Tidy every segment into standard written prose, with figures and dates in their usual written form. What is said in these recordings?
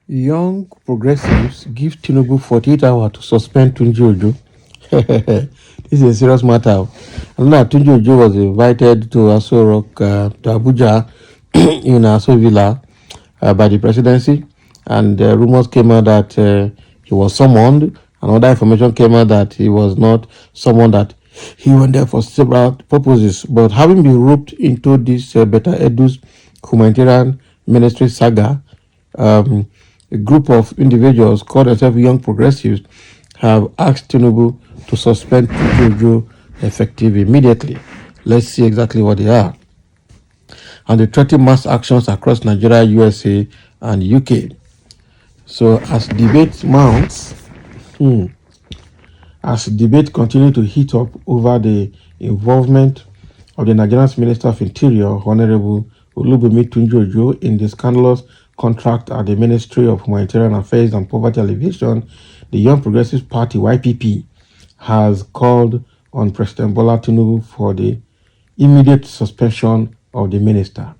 Young progressives give Tinubu 48 hours to suspend Tunji Ojo. This is a serious matter. And now Tunji Ojo was invited to Aso Rock, to Abuja, in Aso Villa, by the presidency. And rumors came out that he was summoned. Another information came out that he was not summoned, that he went there for several purposes. But having been roped into this Beta Edu's humanitarian ministry saga, um, a group of individuals called themselves Young Progressives have asked Tinubu to suspend Jojo effective immediately. Let's see exactly what they are. And they threaten mass actions across Nigeria, USA, and UK. So as debate mounts, as debate continues to heat up over the involvement of the Nigerian Minister of Interior, Honorable Olubunmi Tunji-Ojo, in the scandalous contract at the Ministry of Humanitarian Affairs and Poverty Alleviation, the Young Progressive Party, YPP, has called on President Bola Tinubu for the immediate suspension of the minister.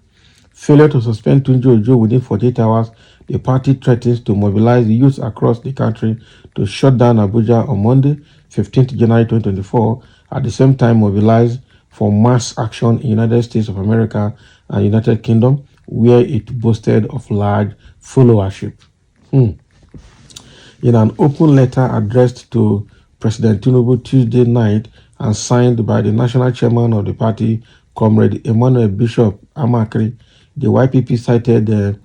Failure to suspend Tunji-Ojo within 48 hours, the party threatens to mobilize youth across the country to shut down Abuja on Monday, 15th January 2024, at the same time mobilize for mass action in United States of America and United Kingdom, where it boasted of large followership. In an open letter addressed to President Tinubu Tuesday night and signed by the national chairman of the party, Comrade Emmanuel Bishop Amakri, the YPP cited the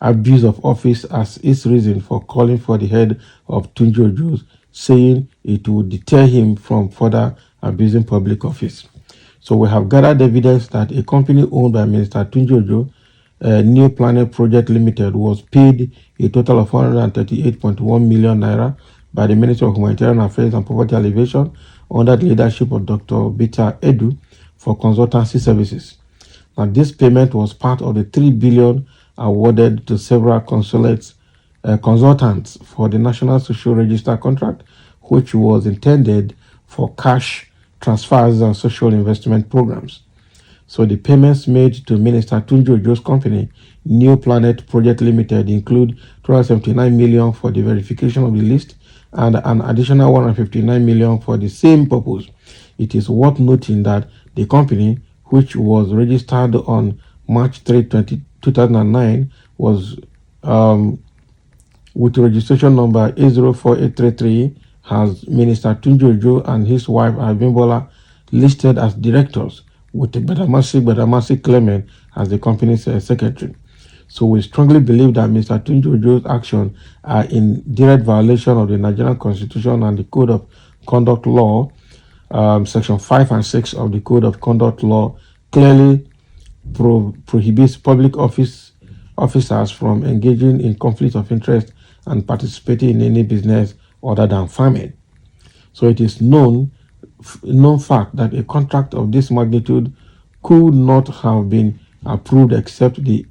abuse of office as its reason for calling for the head of Tunji Ojo, saying it would deter him from further abusing public office. So we have gathered evidence that a company owned by Minister Tunji Ojo, New Planet Project Limited, was paid a total of 138.1 million naira by the Ministry of Humanitarian Affairs and Poverty Alleviation under the leadership of Dr. Bita Edu for consultancy services. Now, this payment was part of the 3 billion awarded to several consultants for the National Social Register contract, which was intended for cash transfers and social investment programs. So the payments made to Minister Tunji Ojo's company, New Planet Project Limited, include 279 million for the verification of the list and an additional 159 million for the same purpose. It is worth noting that the company, which was registered on March 3, 2009, was with registration number A048333, has Minister Tunji Ojo and his wife Abimbola listed as directors, with Badamasi Clement as the company's secretary. So we strongly believe that Mr. Tunji Ojo's actions are in direct violation of the Nigerian Constitution and the Code of Conduct Law. Section 5 and 6 of the Code of Conduct Law clearly prohibits public officers from engaging in conflict of interest and participating in any business other than farming. So it is known fact that a contract of this magnitude could not have been approved except the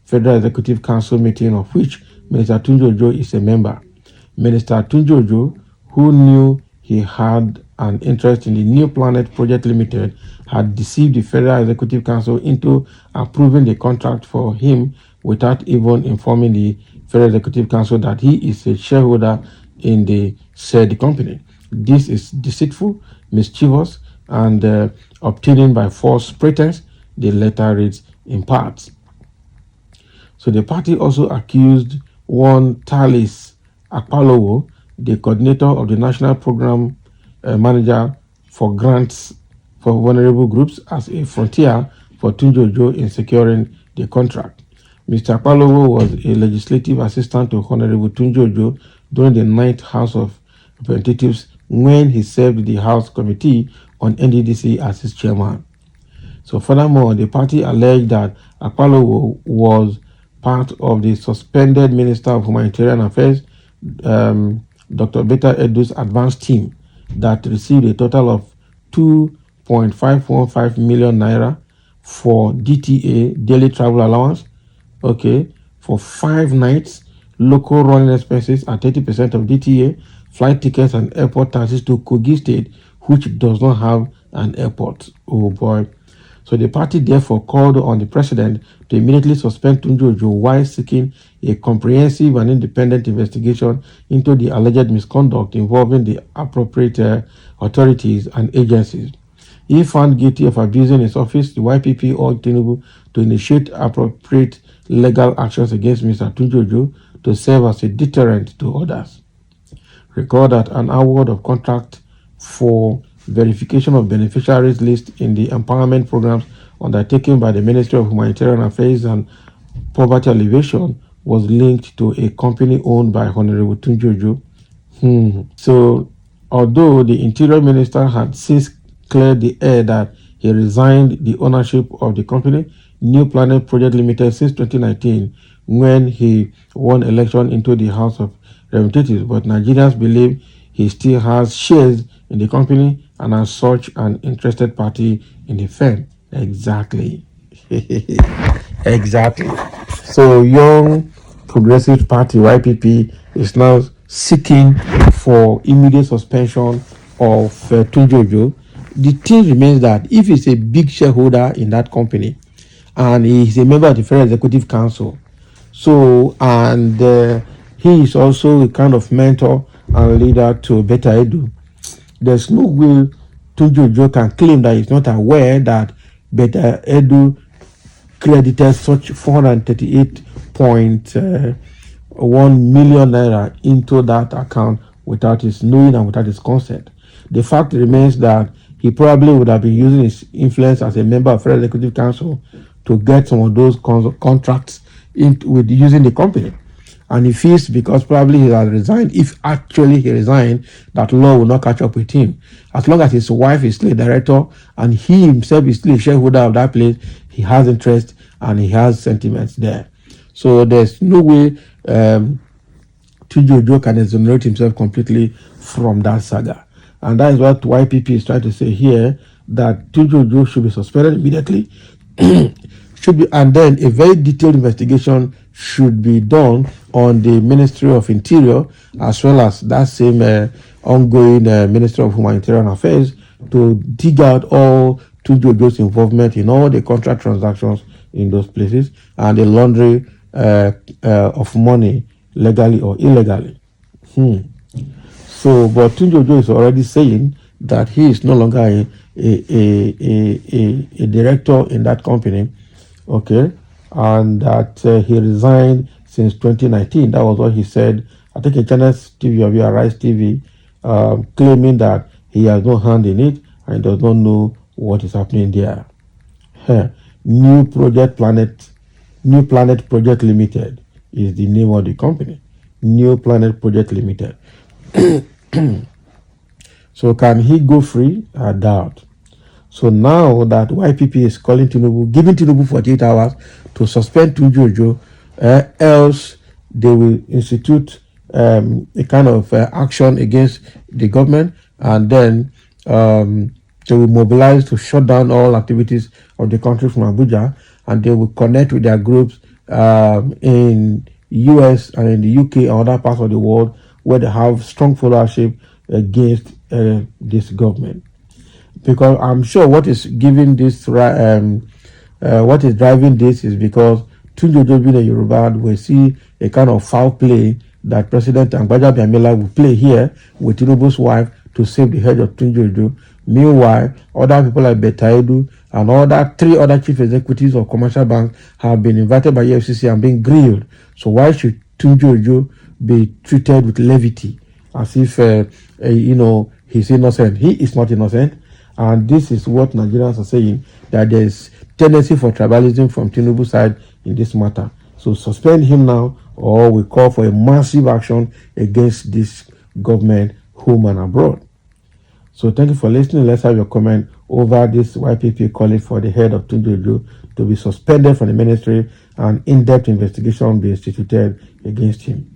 Federal Executive Council meeting, of which Minister Tunji Ojo is a member. Minister Tunji Ojo, who knew he had an interest in the New Planet Project Limited, had deceived the Federal Executive Council into approving the contract for him without even informing the Federal Executive Council that he is a shareholder in the said company. This is deceitful, mischievous, and obtaining by false pretense, the letter reads in parts. So the party also accused one Talis Akpalowo, the coordinator of the National Program Manager for Grants for Vulnerable Groups, as a frontier for Tunji Ojo in securing the contract. Mr. Akpalowo was a legislative assistant to Honorable Tunji Ojo during the 9th House of Representatives when he served the House Committee on NDDC as his chairman. So furthermore, the party alleged that Akpalowo was part of the suspended Minister of Humanitarian Affairs, Dr. Beta Edu's advance team, that received a total of 2.515 million naira for DTA, daily travel allowance, for 5 nights, local running expenses at 30% of DTA, flight tickets and airport taxes to Kogi State, which does not have an airport. Oh boy. So the party therefore called on the president to immediately suspend Tunji Ojo while seeking a comprehensive and independent investigation into the alleged misconduct involving the appropriate authorities and agencies. If found guilty of abusing his office, the YPP urged Tinubu to initiate appropriate legal actions against Mr. Tunji Ojo to serve as a deterrent to others. Recall that an award of contract for verification of beneficiaries list in the empowerment programs undertaken by the Ministry of Humanitarian Affairs and Poverty Alleviation was linked to a company owned by Honorable Tunji Ojo. So, although the Interior Minister had since cleared the air that he resigned the ownership of the company, New Planet Project Limited, since 2019, when he won election into the House of Representatives, but Nigerians believe he still has shares in the company and as such an interested party in the firm. Exactly. Exactly. So Young Progressive Party, YPP, is now seeking for immediate suspension of Tunji Ojo. The thing remains that if he's a big shareholder in that company and he's a member of the Federal Executive Council, so and he is also a kind of mentor and leader to Beta Edu, there's no way Tunji Ojo can claim that he's not aware that Beta Edu credited such 438.1 million naira into that account without his knowing and without his consent. The fact remains that he probably would have been using his influence as a member of Federal Executive Council to get some of those contracts with using the company. And he feels because probably he has resigned, if actually he resigned, that law will not catch up with him. As long as his wife is still a director and he himself is still a shareholder of that place, he has interest and he has sentiments there. So there's no way Tunji Ojo can exonerate himself completely from that saga. And that is what YPP is trying to say here, that Tunji Ojo should be suspended immediately. And then a very detailed investigation should be done on the Ministry of Interior as well as that same ongoing Ministry of Humanitarian Affairs to dig out all Tunji Ojo's involvement in all the contract transactions in those places and the laundering of money legally or illegally. So, but Tunji Ojo is already saying that he is no longer a director in that company, okay, and that he resigned since 2019. That was what he said. I think in Channels TV or Rise TV, claiming that he has no hand in it and does not know what is happening there. New Planet Project Limited is the name of the company. New Planet Project Limited. So can he go free? I doubt. So now that YPP is calling Tinubu, giving Tinubu 48 hours to suspend Tunji Ojo, else they will institute a kind of action against the government, and then they will mobilize to shut down all activities of the country from Abuja, and they will connect with their groups in US and in the UK and other parts of the world where they have strong followership against this government. Because I'm sure what is giving this, what is driving this is because Tunji Ojo being a Yoruba will see a kind of foul play that President Agbaja Biamila will play here with Tinubu's wife to save the head of Tunji Ojo. Meanwhile, other people like Beta Edu and three other chief executives of commercial banks have been invited by EFCC and being grilled. So why should Tunji Ojo be treated with levity as if, he's innocent? He is not innocent. And this is what Nigerians are saying, that there's tendency for tribalism from Tinubu's side in this matter. So suspend him now, or we call for a massive action against this government, home and abroad. So thank you for listening. Let's have your comment over this YPP calling for the head of Tunji Ojo to be suspended from the ministry and in-depth investigation be instituted against him.